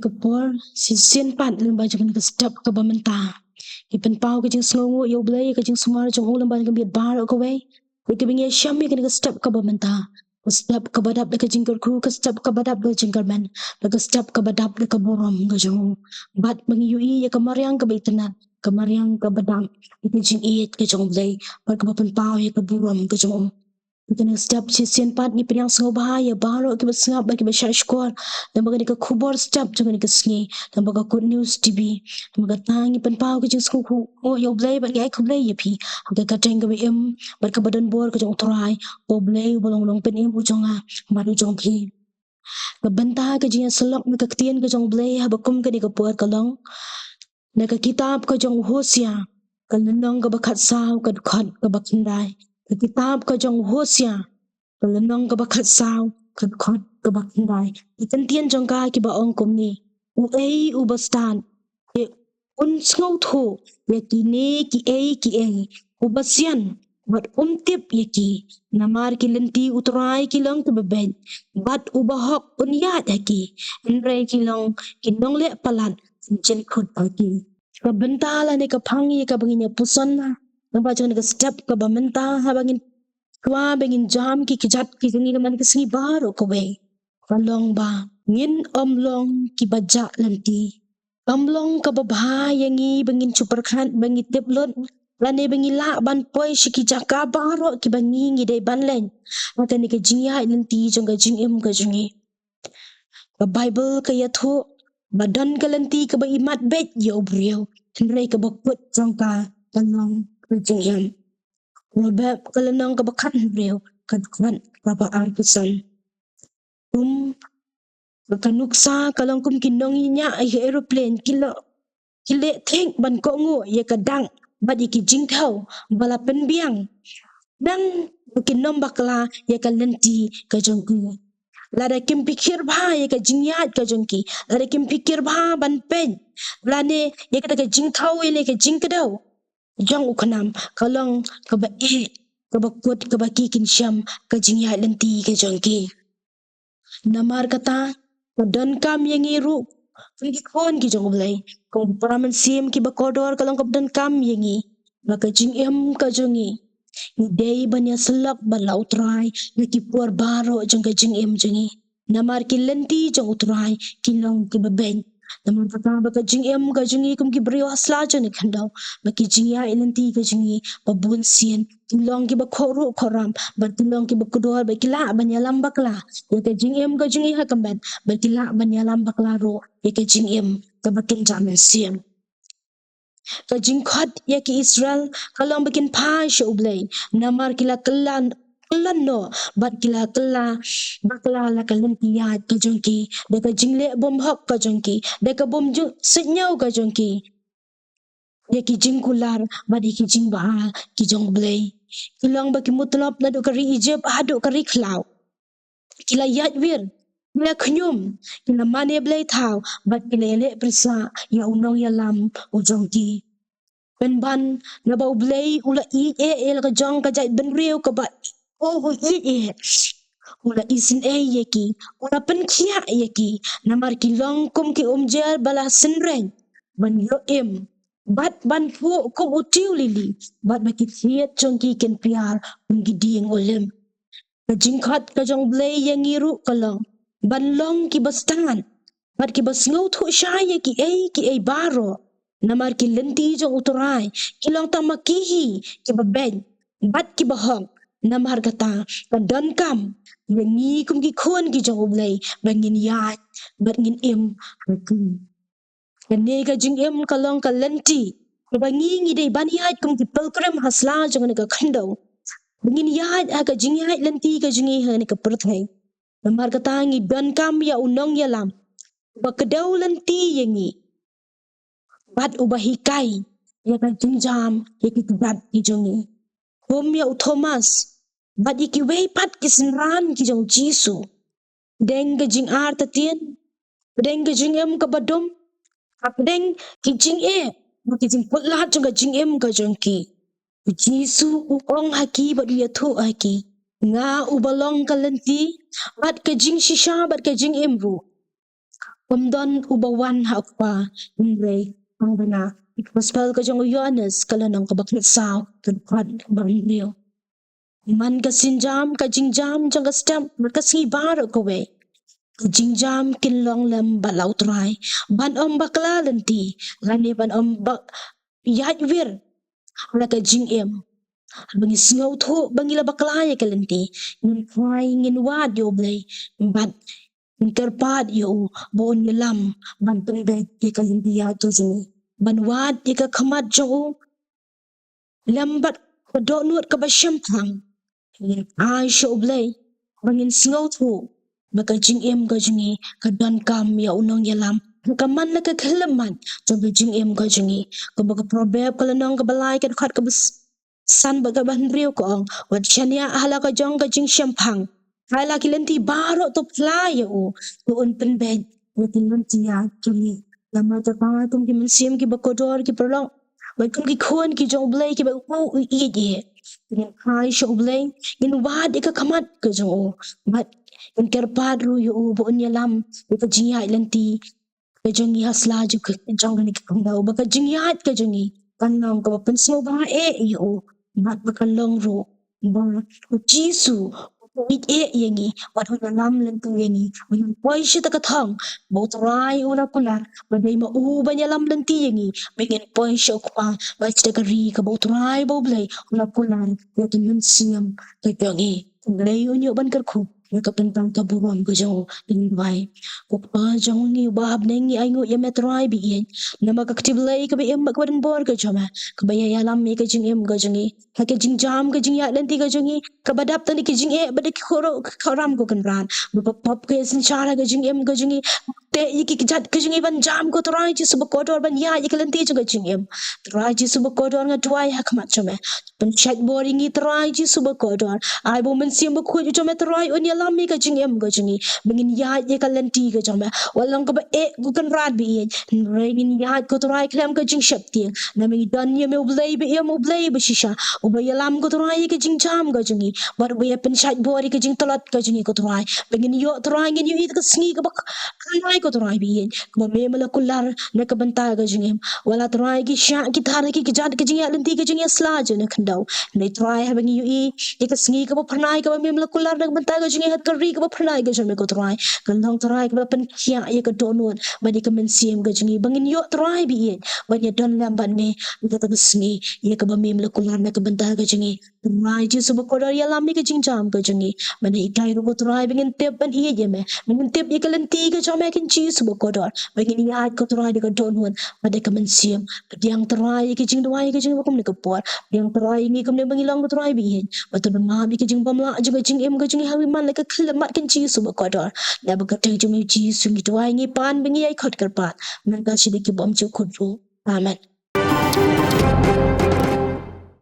kapor si sin pat lemba jeng ke sedap ke bamenta ipen pau ke jeng sngongo yo blay ke jeng sumar jeng lemba ke biat bar ke we ke bingi syam ke sedap ke bamenta ke sedap ke badap ke jeng ku ke sedap ke badap ke jeng man ke sedap ke badap ke borom ke jeng bat bangi yui ya ke mariang ke bitena ke mariang ke badam ke jeng iet ke jeng blay bat ke bapen pau ya ke borom ke jeng Kena setiap sesian part ni penyang sengau bahaya baru kita sengap bagi baca skor dan bagi ke kubur setiap jangan ke sengi dan bagi good news TV dan bagi tangi penpau ke jeng sengau oh yo blay bagi ai ku blay ya pi bagi kadang ke em bagi badan bor ke jeng torai oh blay bolong pen em ujonga baru jong pi bentah ke jeng selok ke ketien ke jeng blay habakum ke di ke puat kalong na ke kitab ke jeng Hosea ke lenong ke bakat sau ke dekat ke bakindai ke kitab ke jeng Hosea ke lenong ke bakat sau ke dekat ke bakindai itentian jong ka ki ba ong kum ni u ei u bastan e un ngau tho ye ki ne ki ei u basian bat tip ye ki namar ki lenti utrai ki long ke beben bat u bahok un ya ki enre ki long ki nong le palat jen khut ki ka bentala ne ka phangi ka banginya pusanna napa jong ne ka step ka bamenta ha bangin kwa bangin jam ki kijat ki ngi man ki singi baro ko we kalong ba ngin omlong ki baja lanti omlong ka babha yangi bangin chuparkhan bangi teplot lane bangi la ban poi shiki jaka baro ki bangi ngi dei banlen maka ni ka jingya lanti jong ka jingem ka jingi ka bible ka yatho badan ka lanti ka ba imat bet yo brio Henry ka bakut jong ka kalong ka jingem Robab kalanang kabakan brio kadkwan papa arpusan kanuksa kalang kinong niya ay aeroplane kile think ban ko ngo ye kadang badi ki jingthaw bala penbiang nang kinom bakla ye kalenti ka jongku lada kim pikir bha ye ka jingyat ka jongki lada kim pikir bha ban pen lane ye ka jingthaw ye ka jingkadaw jong ukanam kalong kaba kaba kut kaba kikin syam ka jingya lenti ka jongki namar kata kadan kam yang iru pergi kon ki jong blai kong paraman sim ki bakodor kalong kadan kam yangi maka jingem ka jongi ni dei banya selak balau trai ki puar baro jong ka jingem jongi namar ki lenti jong utrai kilong ki beben namar kata baka jingem ka jongi kum ki brio asla jong khandau maki jingya lenti ka jongi babun sien kilong ki bakhoru khoram batilong ki bakudor bakila banya lambakla ya ka jingem ka jongi hakamban bakila banya lambakla ro ya ka jingem ka bakin jamin siem ka jingkhat ya ki Israel kalong bakin pa shublay namar kila kelan no bat kila kela bakla la kalentiya ka jongki de ka jingle bom hok ka jongki de ka bom ju senyau ka jongki ya ki jingkular badi ki jingba ki jongblay kilong baki mutlop na do kari Egypt ado kari klau kila yadwir kila knyum kila mane blay thaw bat kila ele prisa ya unong ya lam ujongki ban na bau blay ula el ka jong ka jai ben riu ka ba oh ula isin yeki ula pen kia yeki namar ki long kum ki umjer bala senreng ban yo bat ban fu ko utiu lili bat baki siet jong ki ken piar giding olem ka jingkhat ka jong blay yang iru kalong ban long ki bastangan bat ki basngau thu shaya ki ay baro namar ki lenti jong uturai ki long tang makihi ki baben bat ki bahong namar kata kadon kam yangi kum ki khon ki jong blay bangin yat bat ngin hakum kane ka jing kalong ka lenti bangi ngi dei ban yat kum ki pelkrem hasla jong ne ka khando bangin yat ka jing yat lenti ka jingi ha ne ka perthai namar kata ngi don kam ya unong ya lam bakadau lenti yangi bat ubahikai ya ka jingjam ya ki bat ki jongi hom ya Thomas bat ki wei pat ki sinran ki jong Jisu deng ka jing ar tatien deng ka jing ka badom deng ki jing ki jing putla jong ka jing ka jong ki Jisu ong haki bat ya thu haki nga ubalong ka lenti bat ka jing shisha bat ka jing ru Kumdon ubawan hakwa inre ang bana gospel ka jong Yohanes kala nang kabakit sao kadkad barnyo man kasinjam kajingjam jang kastam merkasibar kawe kajingjam kinlong lam balaw try ban om bakla lenti lani ban om bak yadwir wala kajing bangi singaw tho bangi la bakla ya kalenti ngin try ngin wad yo blay bat interpad yo bon yelam ban penbek ke kalindia to jini ban wad ye ka khamat jo lambat ka donut ka basyampang ngin ay syo blay bangin singaw tho baka jing ka jingi ka don kam ya unong yalam ka man na ka khalaman to ka jing ka jingi ka baka probeb ka lanong ka balay ka khat ka san baga ban riu ko ong wat chania hala ka jong ka jing syampang hala kilenti baro to playa o to un penbed watin nun tia kini lama ta pa tum ki mensim ki bakodor ki prolong wat kum ki khon ki jong blay ki ba u i ye ngin hai sho blay ngin wad ka kamat ka jong o mat ngin kerpad ru yo bo nyalam ka jinga ilenti ka jong i hasla ju ka jong ni ka kong ba ka jinga ka jong i kanong ka penso ba yo mat bakalong ro ba ko jisu it yengi wat ho lam len tu yengi wen poi shi ta ka thang bo trai ula kular ba dei ma u ba nya lam len ti yengi begen poi shi ko pa ba sta ka ri ka bo trai bo blai ula kular ya tin nun siam ka yengi lei unyo ban kar khu ya ka pentang ka buron ko jo in vai ko pa jong ni ba hab nengi ai ngu ya metrai bi yen na ma ka ktib lei ka bi em ba kwadin bor ka joma ka ba ya lam mi ka jing em ka jingi ka ke jing jam ka jing ya len ti ka jingi kabadap tani ki jing bada ki khoro kharam ko kan ran ba pop ke sin chara ga jing ga jingi te yiki ki jat ka jingi ban jam ko trai ji sub ko dor ban ya yiki lenti ga jing trai ji sub ko dor nga tuai hak mat chome ban chat boring i trai ji sub ko dor ai bo men sim ba khu ji chome trai on ya lam mi ga jing ga jingi bangin ya ye ka lenti ga chome walang ka ba gu kan rat bi ngin ya ko trai klem ga jing shakti na mi dan ye me ublay bi ye mo ublay ba shisha o ba ya lam ko trai ga jing jam ga jingi but we have been shot body ka jing tolat ka jingi ko try bangin yo try ngin yo it ka sngi ka bak kanai ko try bi yen ko me mala kular na ka banta ka jingi wala try ki sha ki thar ki jad ka jingi alanti ka jingi asla je na khandaw ne try ha bangin yo i ka sngi ka pharnai ka me mala kular na banta ka jingi hat ka ri ka pharnai ka jingi ko try kan long try ka pen kya ye ka donut ba di ka men sim ka jingi bangin yo try bi yen ba ya don lam ban me ka ka sngi ye ka ba me mala kular na ka banta ka jingi try ji sub ko ya lam mi ka jing jam ka jingi mane ikai ro ko try bingin tep ban iye je me bingin tep ye kalan ti ka jam kin chi sub ko dor bingin ya ko try de ka don hon made ka men sim diang try ki jing dwai ka jing ko ne ka por diang try ngi kam ne bangi long ko try bi hen betul ma bi ka jing bam la ju ka jing em ka jing hawi man le ka khil mat kin chi sub ko dor na ba ka te ju mi chi su ngi dwai ngi pan bingi ai khot kar pat man ka shi de ki bom chu khut ru amen